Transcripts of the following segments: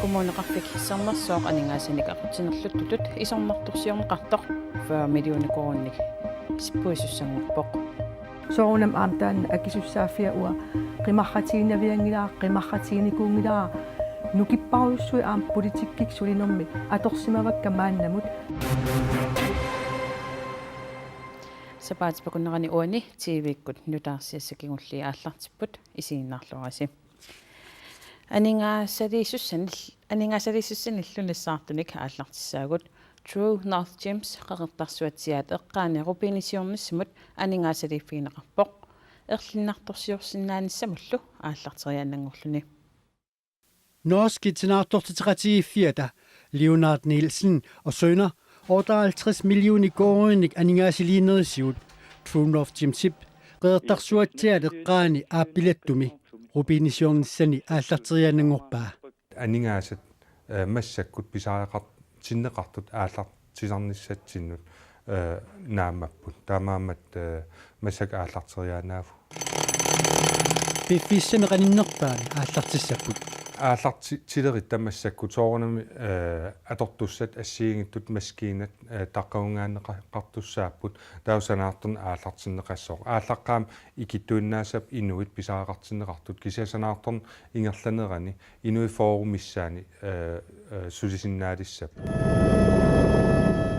Kommuneqarfik hissarnersoq aningaasinik aqutinerluttutut isormartorsiorneqartoq 40 millioner korunnik sippuisussannguppoq soorunam aamtaan akisussaaffia ua qimarratiinnaviangilaa qimarratiinikuungilaa nukipparuussui aam politikkik sulinermi atorsimavakka maannamut sapaatipakunnerani uani TV-ikkut nutaarsiassakingulli aallartipput isiinnaarlorasi aningaasalisussanillunnissaartunik aallartissaagut True North Gems qaqertarsuatsiaat eqqaanirupiinisiornissimut aningaasaliiffiineqarpoq erlinnartorsiorsinnaannissamullu aallarteriaannangorluni Norskitinaartortitiqatiiffiata Leonard Nielsen og sønner 58 millioner korunnik aningaasiliinerisiut True North Gemsip qeqertarsuatsiaat eqqaani aappilattumi rupiinisiornissani aallarteriaannangorpaa aningaasat massakkut pisaaqart sinneqartut aallartisarnissatsinnut naamapput taamaammat massak aallarteriaanaafu piffissameqaninnerpaani aallartissapput aallartilerit tamassakkut soorunami atortussat assiingittut maskiinat taqqaungaanneqartussaapput tausanaartun aallartinneqassoq aallaqqaam ikittuinnaasap inuit pisaaqartinneqartut kisiasanaartorn ingerlanerani inui foorumissaani sulisinnaalissapp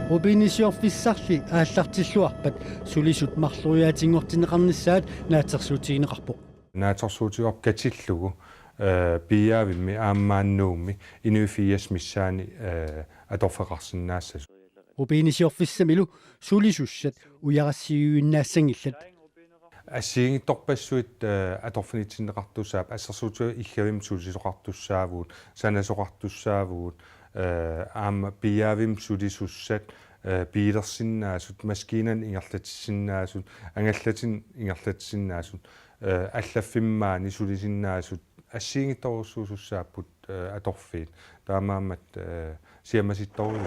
rupiinisiorfissarli aallartilluarpat sulisut marluriaatingortineqarnissaat naatersuutigineqarpoq naatersuutigoq katillugu piaavimmi aammaannuummi inuifias missaani atorfeqarsinnaassas rupiinisiorfissamilu sulisussat ujarassiuinnaasangillat ассиингитторпассуит аторфинитсиннеқартусаап ассерсуутиу иггавим сулисоқартуссаавуут санасоқартуссаавуут аама пиаавим сулисуссат пиилерсиннаасут маскинан ингерлатиссиннаасут ангаллатин ингерлатиссиннаасут аллаффиммаани сулисиннаасут ассиингитторуссуусуссааппут аторфиит таамаамат сиамаситторуи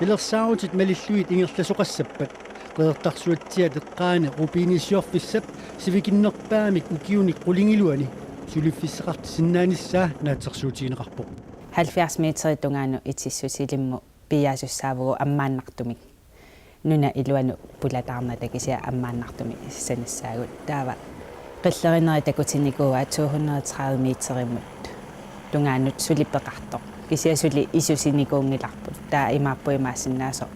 илерсаутит малиллуит ингерласоқассаппат qeqertarsuatsiat eqqaani rupiinisiorfissap sivikinnerpaamik ukiunik qulingilluani suliffisseqartisinnaanissaa naatersuutigineqarpoq 70 metri tungaanu itissutilimmu piaasussaavugu ammaannartumik nuna iluanu pulataarna takisia ammaannartumi sanissaagut taava qillerineri takutinikuua 230 meterimmut tungaanut sulippeqartoq kisiasuli isusinikuungilarput taa imaappuimaassinnaaso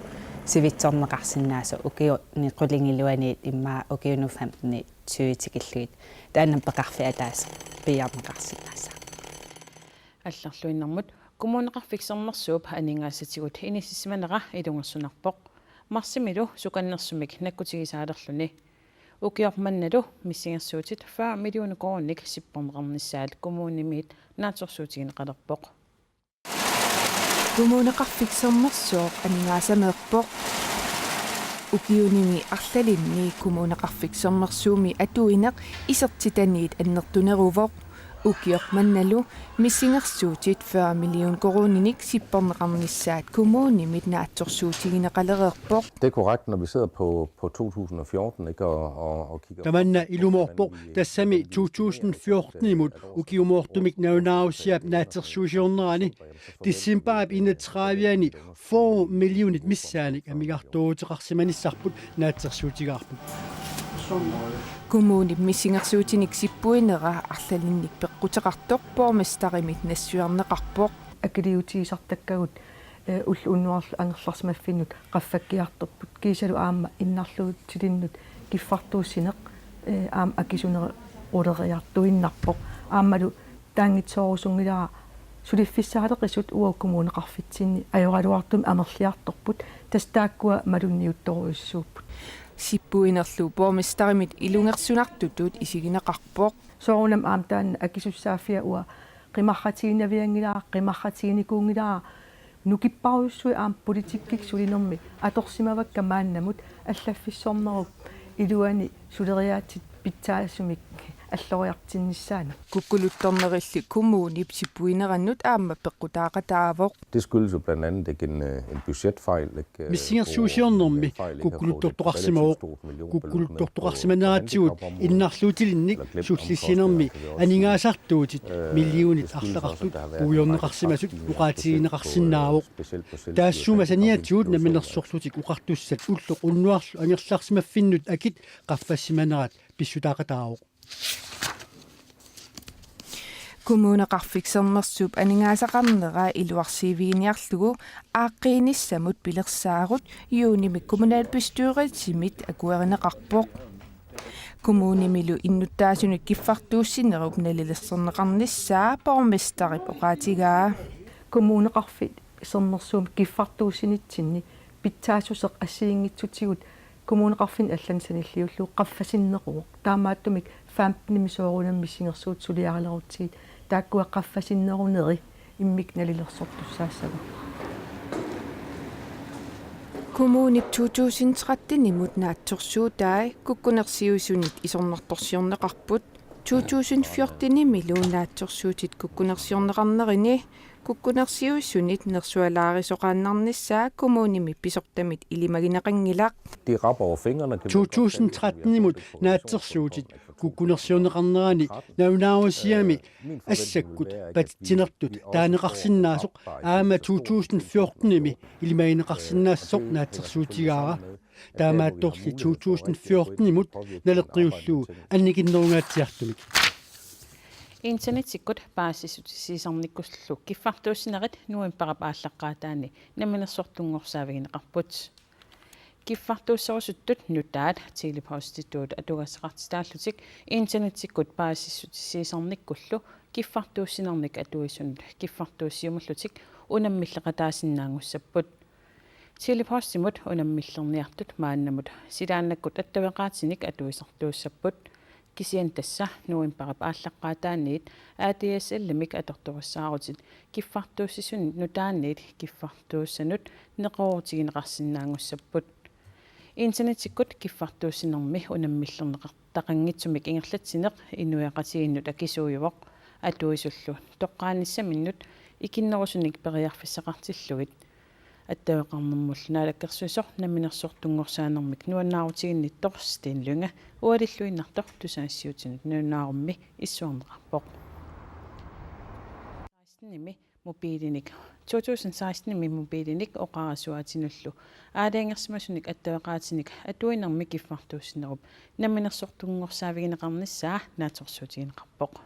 sivitsorneqarsinnaasa ukiuni qulingilluaniit immaa ukiunu 15 20tikilluit taannappeqarfi ataas piarneqarsinnaassa алларлуиннэрмут коммунеқарфиксернэрсууп анингаассатигут инисисманера илунгассунарпоқ марсимилу суканнерсумик наккутигисаалерлүни укиорманналу миссингерсуутит 40 миллиона корунник сиппорнеқарниссаат коммунимиит наатерсуутигинеқалерпоқ kommuneqarfiksernersuoq aningaassameerpoq ukiunimi arlalinni kommuneqarfiksernersuumi atuineq isertitaniit annertuneruvoq ukiormannalu missingersuutit 40 million koruninik sipporneqarnissaat kommunimit naatsorsuutigineqalereerpoq. Det er korrekt, når vi sidder på 2014 ikke, og kigger. Tamanna ilumorpoq tassami 2014 imut ukiumortumik naunausiap naatersuusiornerani tissimpaap inatraviani 4 millionit missaanik amigartuuteqarsimanissarput naatersuutigaarput. Kommuni missingersuutinik sippuinera arlalinnik peqqutеqartoq pormestarimit nassuarneqarpoq akiliutiisartakkagut ulluunnuarlu angerlarsmaffinnut qaffakkiartorput kiisalu aamma innarluutilinnut kiffartuussineq aam akisuneri uleriartuinnarpoq aammalu taangitsoorusungilaa suliffissaaleqisut uo kommuneqarfitsinni ajoraluartum amerliartorput tastaakkua malunniuttoruissuupput sippuinerlu pormestarimit ilungersunartutut isigineqarpoq soorunam aamtaan akisussaaffia ua qimarratiinnaviangilaa qimarratiinikuungilaa nukipparuussui aam politikkik sulinermi atorsimavakka maannamut allaffissorneruk iluani suleriaatit pitsaassumik аллориартиннissaana куккулутторнерилли kommuni сиппуинерannут аама пеққутаақатаавоқ. Det skyldes jo blandt andet ikke en budgetfejl. Миссингерсуусиорнэрми куккулуттортоқарсимаоқ куккулуттортоқарсиманаатсигут иннарлуутилинник суллиссинерми анингаасартуутит миллионит арлеқартут уйорнеқарсимасут уқаатигинеқарсинаавоқ таассума саниатсуут наминерсорлутик уқартуссат уллоқ уннуарлу ангерларсимаффиннут акит qaffassimanarat pissutaaqataavoq kommuneqarfiksernersuup aningaasaqarneraa iluarsiiviiniarlugu aaqqiinissamut pilersaarut yuunimik kommunalbestyrelsimit akuerineqarpoq kommunimilu innuttaasunut kiffartuussinerup nalillerserneqarnissaa pormestarip oqaatigaa kommuneqarfit sernersuum kiffartuussinitsinni pitsaasuseq assiingitsutigut kommuneqarfin аллансаниллиуллу qaffasinnеруоq таамааттумик 15 мисоорунамми сингерсуут сулиаралерутсигит тааккуа qaffasinnерунери иммик налилерсортуссаассага kommunip 2013-nimut naatsorsuutai kukkunersiusунит исорнарторсиорнеқарпут 2014-ними лууннаатсорсуутит куккунерсиорнеқарнерини куккунерсиуссунит нерсуалаарисоқааннарниссаа kommunimi писортамит илимагинеқангилақ Det rapper over fingrene. 2013-nimut naatsersuutit kukkunersiorneqarnerani naunaawasiami ассаккут патитсинертут таанеқарсиннаасоқ аама 2014-ними илимагинеқарсиннаассоқ наатсерсуутигаара таамаатторли 2014-nimut налеққиуллуу анникиннерунгаатсиартумик интернетиккут паассисутисисарниккуслу киффартуусинерит нуимпара пааллаққаатаани наминерсортунгорсаавигинеқарпут киффартууссерусуттут нутаат телепоституут атугассеқартитааллутик интернетиккут паассисутисисарниккуллу киффартууссинерник атуисунут киффартууссиумуллутик унаммиллеқатаасиннаангуссаппут телепостимут унаммиллерниартут мааннамут силааннаккут аттавеқаатиник атуисартууссаппут кисиан тасса нуимпара пааллаққаатаанниит ADSL-мик аторторуссаарутит киффартууссисун нутаанниит киффартууссанут неқоортигинеқарсинаангуссаппут интернетиккут киффартууссинерми унаммиллернеқартақангитсумик ингерлатсинеқ инуяқатигиннут акисууювоқ атуисуллу тоққааниссаминнут икиннерусуник периарфиссақартиллугит аттавеқарнэрмул наалаккерсуисор наминерсортунгорсаанермик нуаннаарутигинниттор стенлунга уалиллуиннартор тусаассиутинут нуаннаарумми иссуарнеқарпоқ 16-ними мобилиник 2016-ними мобилиник оқарасуатинуллу аалаангерсимасуник аттавеқаатиник атуинерми киффартууссинеруп наминерсортунгорсаавигинеқарниссаа нааторсуутигинеқарпоқ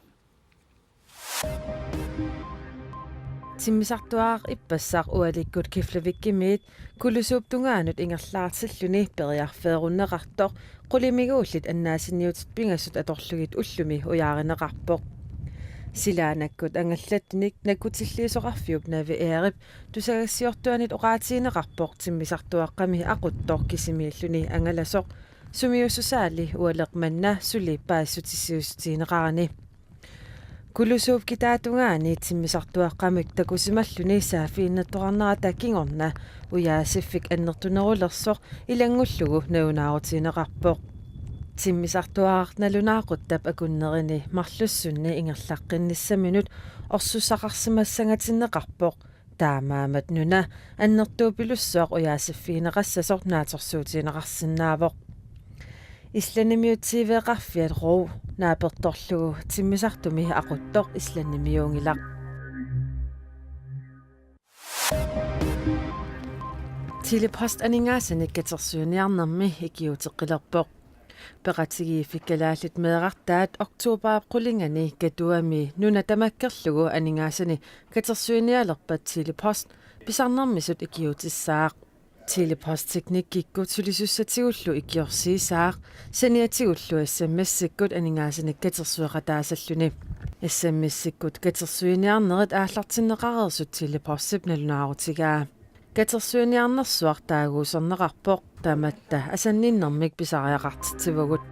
тиммисартуаар иппассаақ уаликкут кифлавиккимиит кулусууптунгаанут ингерлаартиллуни периарфееруннеқартоқ қулимигууллит аннаасинниутит пингассут аторлугит уллуми уяаринеқарпоқ силаанаккут ангаллаттник накутиллиисоқарфиуп навиэрип тусагассиортуанит оqaатиинеқарпоқ тиммисартуаққами ақуттор кисимииллуни ангаласоқ сумиуссусаали уалеқманна сули паассутиссиустиинеқарани кулусууп китаатунгаани тиммисартуаққамик такусималлуни саафииннаттоқарнера таккингорна уяасиффик аннертунерулерсоқ илангуллугу наунаарутинеқарпоқ тиммисартуаартналунаақуттап акуннерини марлуссунни ингерлаққинниссаминут орсусақарсимассангатиннеқарпоқ таамаамат нуна аннертуупилуссоқ уяасиффиинеқассасоқ нааторсуутинеқарсинаавоқ исланимиутсивеқарфиат роо нааперторлугу тиммисартуми ақуттоқ исланимиунгилақ телепост анингаасаник катерсуниарнерми икиутеққилерпоқ пеқатигииффиккалааллит меэқартаат октообаап қулингани катуами нуна тамаккерлугу анингаасани катерсуниалерпат телепост писарнермисут икиутиссаақ телепостteknik kikkut sulisussatsigullu ikkiorsiisaaq saniatigullu SMS-sikkut aningaasinik katersueqataasalluni SMS-sikkut katersuiniarnerit aallartinneqarersut telepostsip nalunаарutigaa katersuiniarnersuar taaguuserneqarpoq tamatta asanninnermik pisariaqartitsivugut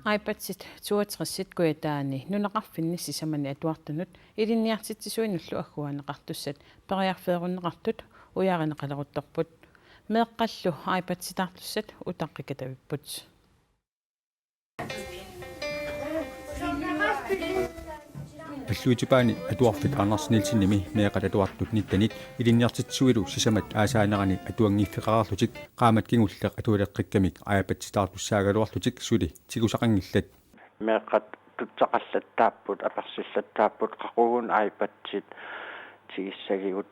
iPad-sit 62-sit kuitaani nunaqarfinnissisamani atuartunut ilinniartitsisuinullu agguaneqartussat periarfeerunneqartut uyaarineqaleruttorput meeqqallu iPad-sitartussat utaqqikatavipput аллуутипаани атуарфик арнарсинилсинними меэқат атуартут ниттанит илинниартитсуилу сисамат аасаанерани атуангиффеқарарлутик qaamат кигуллеқ атуилеққиккамик аапатситаартуссаагалуарлутик сули тигусақангиллат меэқат тутсақаллаттааппут аперсиллаттааппут қақугун аипатсит тигиссагигут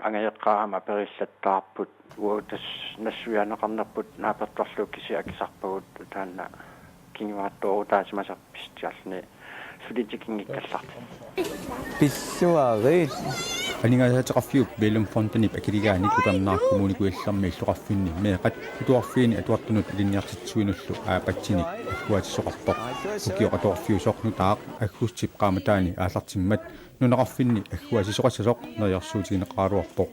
ангаеққаама периллаттаарпут уутас нассуянеқарнерпут наапертарлуу кисиакисарпагут таанна кингуаттуурутаасимасарпистиарлни сулитикингиккалларт писсуари анингаасаатеқарфиук белум фонтани пакилигаани купернааркумуникуилларми иллоқарфинни меэқат атуарфиини атуартунут илинниартитсуинуллу аапатсиник аггуатиссоқарпоқ укиоқаторфиусоқну таақ аггустип qaamataani ааллартиммат нунеқарфинни аггуатисоқассасоқ нериарсуутигинеқаралуарпоқ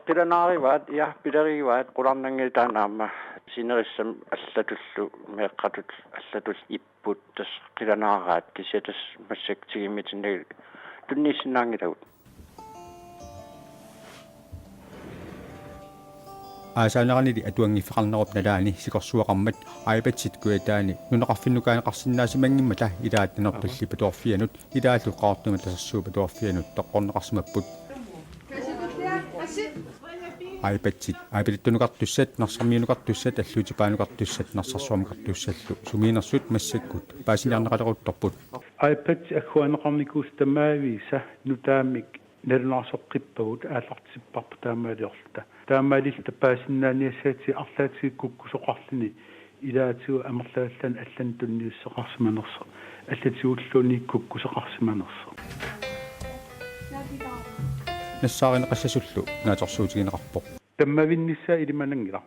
пиланаариваат я пилариваат қуларнангилтаанаама синериссам аллатуллу меэққатут аллатул иппут тас қиланаараат кисиатас массактигиммитиннагил тунниссинаангилавут аасаанеранили атуангиффеқарнеруп налаани сикорсуақармат аипатсит куятаани нунеқарфиннукаанеқарсинаасимангиммата илаат нанертулли патуарфианут илааллу qaartuma тассуу патуарфианут тоққорнеқарсимаппут аипатсит аипилиттунукартуссат нарсармиунукартуссат аллуутипаанукартуссат нарсарсуамукартуссаллу сумиинерсут массаккут паасиниарнеқалеруттарпут аипатси аггуанеқарникуус тамаависа нутаамик налунаарсоққиппагут ааллартиппарпу таамаалиорлута таамаалилта паасиннааниассаати арлаатигик куккусоқарлини илаатигу амерлааллан аллан тунниуссеқарсиманерсо аллатигуллуни куккусеқарсиманерсо нассааринеқассасуллу нааторсуутигинеқарпоқ таммавиннissaа илиманангила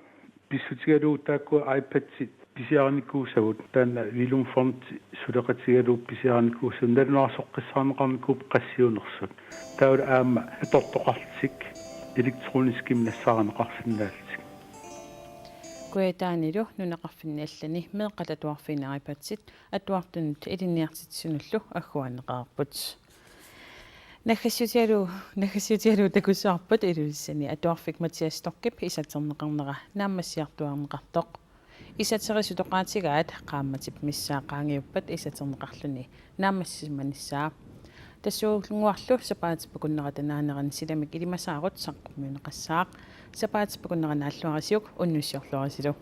писсутигалуу таакку айпадсит писиарникуусагут таана вилум фонт сулеқатигалуу писиарникуусун налунаарсоққиссаарнеқарникууп qassiunersut таул аама атортоқарлтик электрониским нассаарнеқарсинаалтик куятаанилу нунеқарфинни аллани меэққалатуарфини айпадсит атуартунут илинниартитсунуллу аггуанеқарпут нахасиутиалу такусаарпут илуиссани атуарфик Матиас Торкип исатернеқарнера нааммассиартуарнеқартоқ исатерисутоқаатигаат qaammatip миссаақаангиуппат исатернеқарлуни нааммассиманиссаа тассуугуарлу сапаатиппакуннератанаанеран силамик илимасаарут саққуммиунеқассаақ сапаатиппакуннерана аллуарасиук уннуссиорлуарасилу